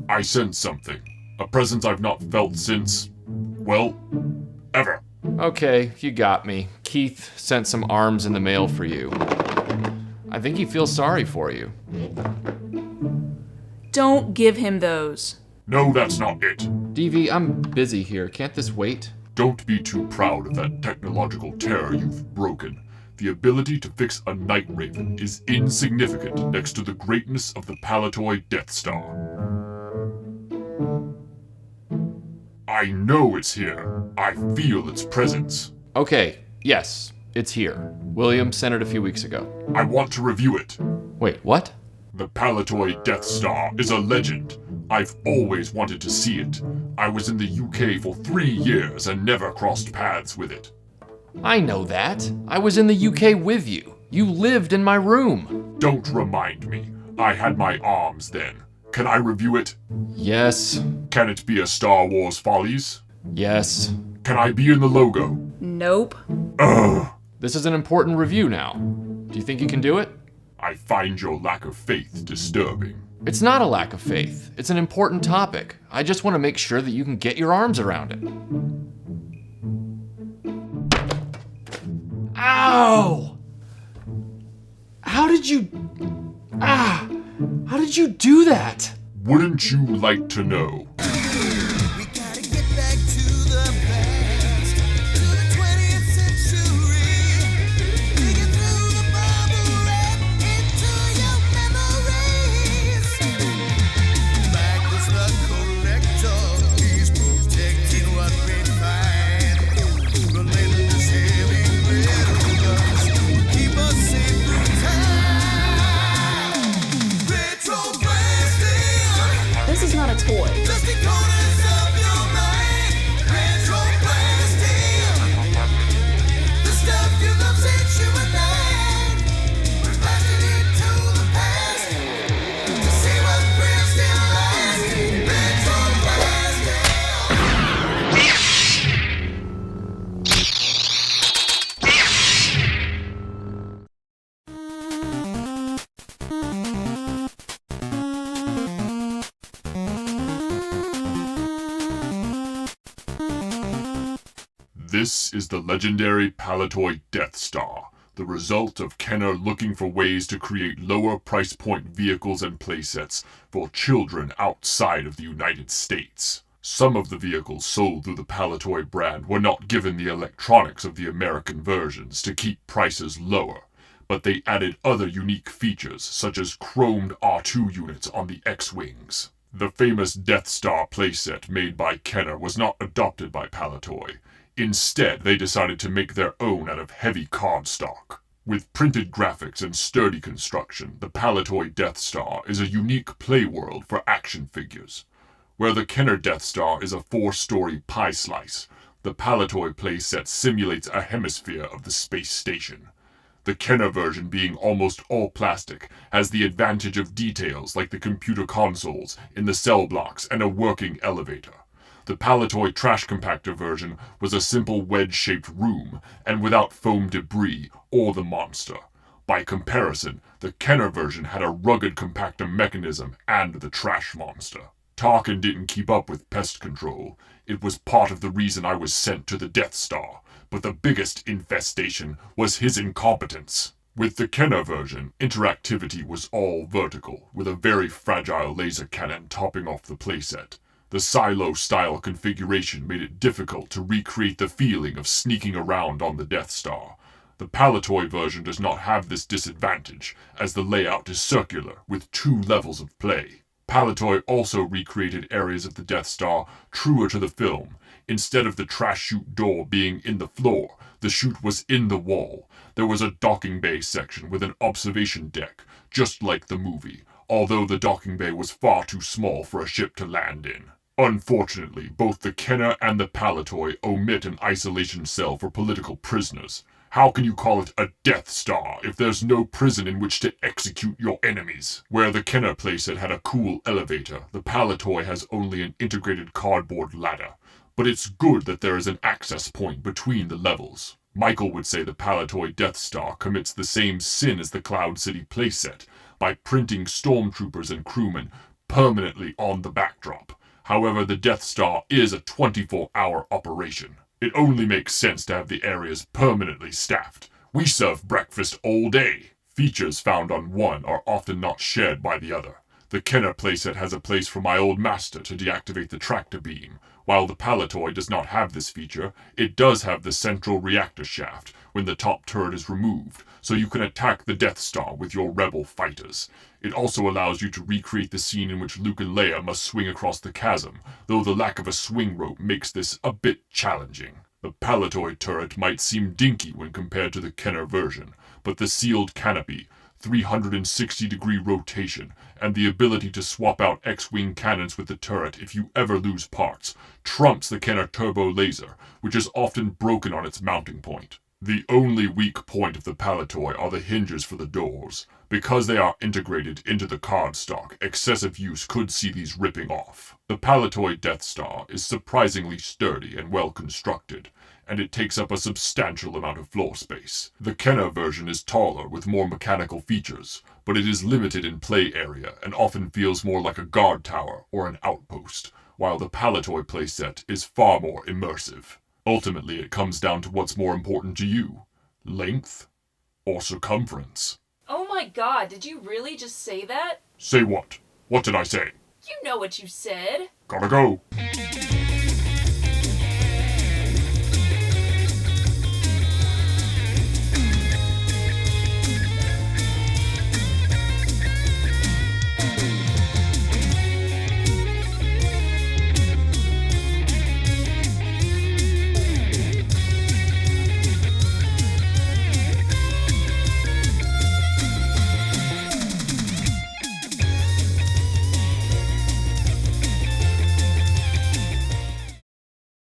I sense something. A presence I've not felt since, well, ever. Okay, you got me. Keith sent some arms in the mail for you. I think he feels sorry for you. Don't give him those. No, that's not it. DV, I'm busy here. Can't this wait? Don't be too proud of that technological terror you've broken. The ability to fix a Night Raven is insignificant next to the greatness of the Palitoy Death Star. I know it's here. I feel its presence. Okay, yes, it's here. William sent it a few weeks ago. I want to review it. Wait, what? The Palitoy Death Star is a legend. I've always wanted to see it. I was in the UK for 3 years and never crossed paths with it. I know that. I was in the UK with you. You lived in my room. Don't remind me. I had my arms then. Can I review it? Yes. Can it be a Star Wars Follies? Yes. Can I be in the logo? Nope. Ugh. This is an important review now. Do you think you can do it? I find your lack of faith disturbing. It's not a lack of faith. It's an important topic. I just want to make sure that you can get your arms around it. Ow! How did you do that? Wouldn't you like to know? We gotta get back to the past, to the 20th century. Digging through the bubble wrap into your memories. Back was the collector, he's protecting what we find. Relentless heavy metal guns keep us safe through time. RetroBlasting. This is not a toy. Just the corners of your mind. RetroBlasting. The stuff you love since you were 9. We're blasting into the past to see what real still lasts. This is the legendary Palitoy Death Star, the result of Kenner looking for ways to create lower price point vehicles and playsets for children outside of the United States. Some of the vehicles sold through the Palitoy brand were not given the electronics of the American versions to keep prices lower, but they added other unique features such as chromed R2 units on the X-Wings. The famous Death Star playset made by Kenner was not adopted by Palitoy. Instead, they decided to make their own out of heavy cardstock. With printed graphics and sturdy construction, the Palitoy Death Star is a unique playworld for action figures. Where the Kenner Death Star is a 4-story pie slice, the Palitoy playset simulates a hemisphere of the space station. The Kenner version, being almost all plastic, has the advantage of details like the computer consoles in the cell blocks and a working elevator. The Palitoy trash compactor version was a simple wedge-shaped room and without foam debris or the monster. By comparison, the Kenner version had a rugged compactor mechanism and the trash monster. Tarkin didn't keep up with pest control. It was part of the reason I was sent to the Death Star, but the biggest infestation was his incompetence. With the Kenner version, interactivity was all vertical, with a very fragile laser cannon topping off the playset. The silo-style configuration made it difficult to recreate the feeling of sneaking around on the Death Star. The Palitoy version does not have this disadvantage, as the layout is circular, with 2 levels of play. Palitoy also recreated areas of the Death Star truer to the film. Instead of the trash chute door being in the floor, the chute was in the wall. There was a docking bay section with an observation deck, just like the movie, although the docking bay was far too small for a ship to land in. Unfortunately, both the Kenner and the Palitoy omit an isolation cell for political prisoners. How can you call it a Death Star if there's no prison in which to execute your enemies? Where the Kenner playset had a cool elevator, the Palitoy has only an integrated cardboard ladder. but it's good that there is an access point between the levels. Michael would say the Palitoy Death Star commits the same sin as the Cloud City playset by printing stormtroopers and crewmen permanently on the backdrop. However, the Death Star is a 24-hour operation. It only makes sense to have the areas permanently staffed. We serve breakfast all day. Features found on one are often not shared by the other. The Kenner playset has a place for my old master to deactivate the tractor beam. While the Palitoy does not have this feature, it does have the central reactor shaft when the top turret is removed, so you can attack the Death Star with your rebel fighters. It also allows you to recreate the scene in which Luke and Leia must swing across the chasm, though the lack of a swing rope makes this a bit challenging. The Palitoy turret might seem dinky when compared to the Kenner version, but the sealed canopy, 360-degree rotation, and the ability to swap out X-Wing cannons with the turret if you ever lose parts, trumps the Kenner turbo laser, which is often broken on its mounting point. The only weak point of the Palitoy are the hinges for the doors. Because they are integrated into the cardstock, excessive use could see these ripping off. The Palitoy Death Star is surprisingly sturdy and well constructed, and it takes up a substantial amount of floor space. The Kenner version is taller with more mechanical features, but it is limited in play area and often feels more like a guard tower or an outpost, while the Palitoy playset is far more immersive. Ultimately, it comes down to what's more important to you, length or circumference. Oh my god, did you really just say that? Say what? What did I say? You know what you said. Gotta go.